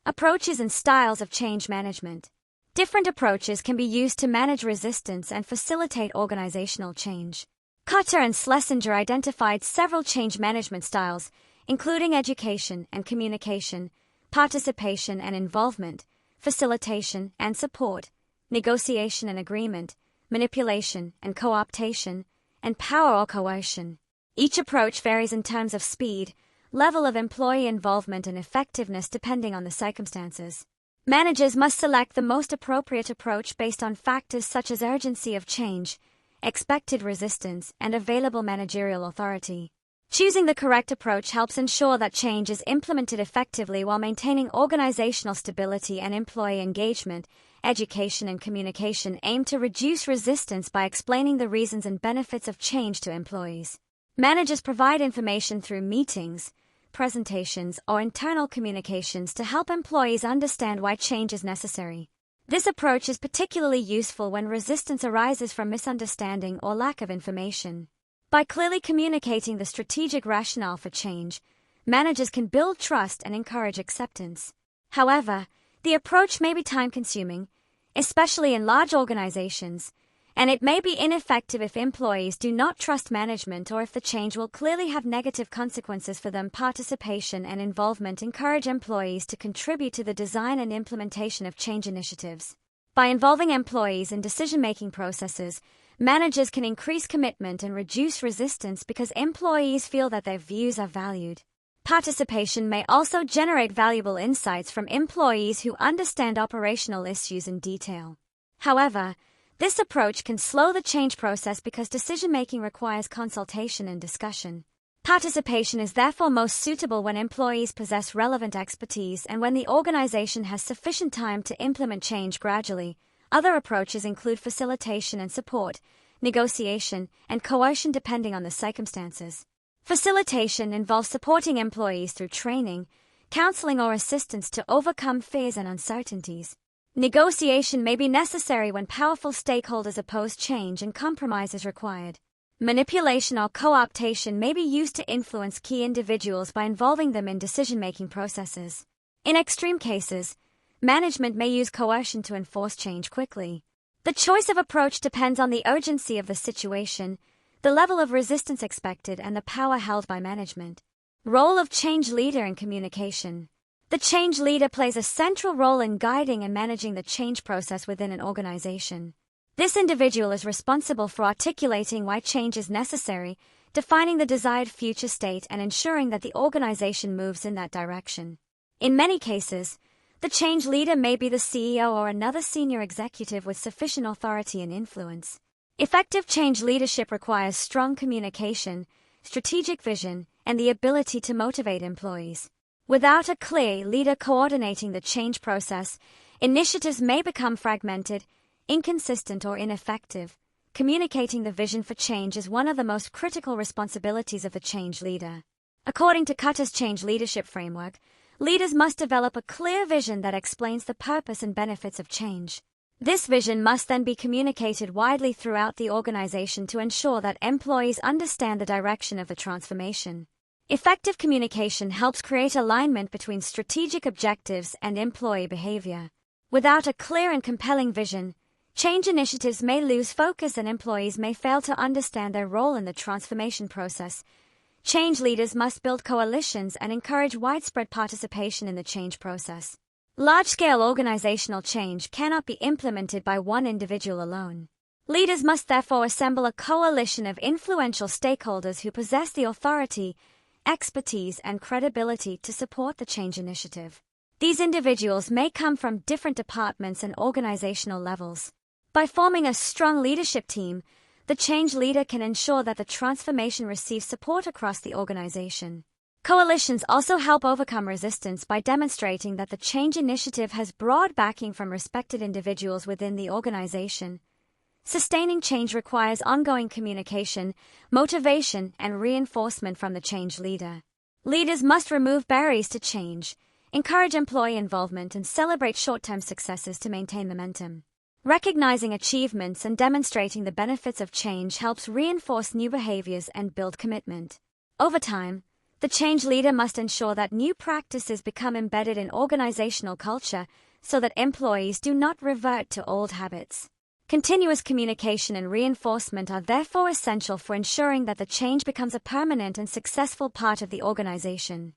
Approaches and styles of change management. Different approaches can be used to manage resistance and facilitate organizational change. Cutter and Schlesinger identified several change management styles, including education and communication, participation and involvement, facilitation and support, negotiation and agreement, manipulation and co-optation, and power or coercion. Each approach varies in terms of speed, level of employee involvement, and effectiveness depending on the circumstances. Managers must select the most appropriate approach based on factors such as urgency of change, expected resistance, and available managerial authority. Choosing the correct approach helps ensure that change is implemented effectively while maintaining organizational stability and employee engagement. Education and communication aim to reduce resistance by explaining the reasons and benefits of change to employees. Managers provide information through meetings, presentations, or internal communications to help employees understand why change is necessary. This approach is particularly useful when resistance arises from misunderstanding or lack of information. By clearly communicating the strategic rationale for change, managers can build trust and encourage acceptance. However, the approach may be time-consuming, especially in large organizations, and it may be ineffective if employees do not trust management or if the change will clearly have negative consequences for them. Participation and involvement encourage employees to contribute to the design and implementation of change initiatives. By involving employees in decision-making processes, managers can increase commitment and reduce resistance because employees feel that their views are valued. Participation may also generate valuable insights from employees who understand operational issues in detail. However, this approach can slow the change process because decision-making requires consultation and discussion. Participation is therefore most suitable when employees possess relevant expertise and when the organization has sufficient time to implement change gradually. Other approaches include facilitation and support, negotiation, and coercion depending on the circumstances. Facilitation involves supporting employees through training, counseling, or assistance to overcome fears and uncertainties. Negotiation may be necessary when powerful stakeholders oppose change and compromise is required. Manipulation or co-optation may be used to influence key individuals by involving them in decision-making processes. In extreme cases, management may use coercion to enforce change quickly. The choice of approach depends on the urgency of the situation, the level of resistance expected, and the power held by management. Role of change leader in communication. The change leader plays a central role in guiding and managing the change process within an organization. This individual is responsible for articulating why change is necessary, defining the desired future state, and ensuring that the organization moves in that direction. In many cases, the change leader may be the CEO or another senior executive with sufficient authority and influence. Effective change leadership requires strong communication, strategic vision, and the ability to motivate employees. Without a clear leader coordinating the change process, initiatives may become fragmented, inconsistent, or ineffective. Communicating the vision for change is one of the most critical responsibilities of the change leader. According to Cutter's change leadership framework, leaders must develop a clear vision that explains the purpose and benefits of change. This vision must then be communicated widely throughout the organization to ensure that employees understand the direction of the transformation. Effective communication helps create alignment between strategic objectives and employee behavior. Without a clear and compelling vision, change initiatives may lose focus and employees may fail to understand their role in the transformation process. Change leaders must build coalitions and encourage widespread participation in the change process. Large-scale organizational change cannot be implemented by one individual alone. Leaders must therefore assemble a coalition of influential stakeholders who possess the authority, expertise, and credibility to support the change initiative. These individuals may come from different departments and organizational levels. By forming a strong leadership team, the change leader can ensure that the transformation receives support across the organization. Coalitions also help overcome resistance by demonstrating that the change initiative has broad backing from respected individuals within the organization. Sustaining change requires ongoing communication, motivation, and reinforcement from the change leader. Leaders must remove barriers to change, encourage employee involvement, and celebrate short-term successes to maintain momentum. Recognizing achievements and demonstrating the benefits of change helps reinforce new behaviors and build commitment. Over time, The change leader must ensure that new practices become embedded in organizational culture so that employees do not revert to old habits. Continuous communication and reinforcement are therefore essential for ensuring that the change becomes a permanent and successful part of the organization.